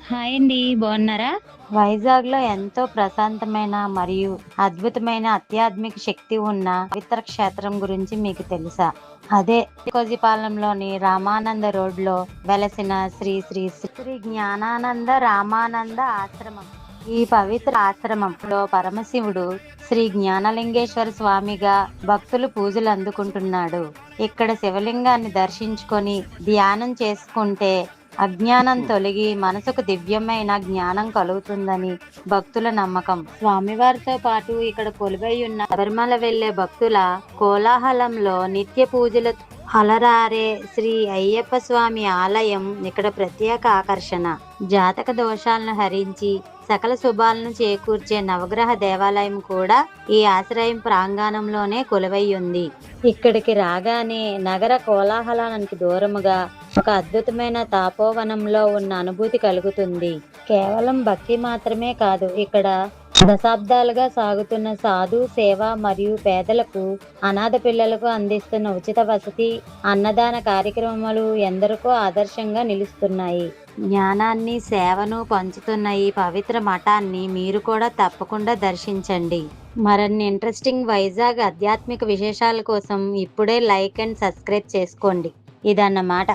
Hi అండి. బాగున్నారా? వైజాగ్‌లో ఎంతో ప్రశాంతమైన మరియు అద్భుతమైన ఆధ్యాత్మిక శక్తి ఉన్న పవిత్ర క్షేత్రం గురించి మీకు తెలుసా? అదే కోజిపాలెంలోని రామానంద రోడ్‌లో వెలసిన శ్రీ శ్రీ శ్రీ జ్ఞానానంద రామానంద ఆశ్రమం. ఈ పవిత్ర ఆశ్రమంలో పరమశివుడు శ్రీ జ్ఞానలింగేశ్వర స్వామిగా భక్తులు పూజలు అందుకుంటున్నాడు. ఇక్కడ శివలింగాన్ని దర్శించుకొని ధ్యానం చేసుకుంటే అజ్ఞానం తొలగి మనసుకు దివ్యమైన జ్ఞానం కలుగుతుందని భక్తుల నమ్మకం. స్వామివారితో పాటు ఇక్కడ కొలువై ఉన్న శబరిమల వెళ్లే భక్తుల కోలాహలంలో నిత్య పూజల అలరారే శ్రీ అయ్యప్ప స్వామి ఆలయం ఇక్కడ ప్రత్యేక ఆకర్షణ. జాతక దోషాలను హరించి సకల శుభాలను చేకూర్చే నవగ్రహ దేవాలయం కూడా ఈ ఆశ్రయం ప్రాంగణంలోనే కొలువై ఉంది. ఇక్కడికి రాగానే నగర కోలాహలానికి దూరముగా ఒక అద్భుతమైన తాపోవనంలో ఉన్న అనుభూతి కలుగుతుంది. కేవలం భక్తి మాత్రమే కాదు, ఇక్కడ దశాబ్దాలుగా సాగుతున్న సాధు సేవ మరియు పేదలకు అనాథ పిల్లలకు అందిస్తున్న ఉచిత వసతి అన్నదాన కార్యక్రమాలు ఎందరికో ఆదర్శంగా నిలుస్తున్నాయి. జ్ఞానాన్ని సేవను పంచుతున్న ఈ పవిత్ర మఠాన్ని మీరు కూడా తప్పకుండా దర్శించండి. మరిన్ని ఇంట్రెస్టింగ్ వైజాగ్ ఆధ్యాత్మిక విశేషాల కోసం ఇప్పుడే లైక్ అండ్ సబ్స్క్రైబ్ చేసుకోండి. ఇదన్నమాట.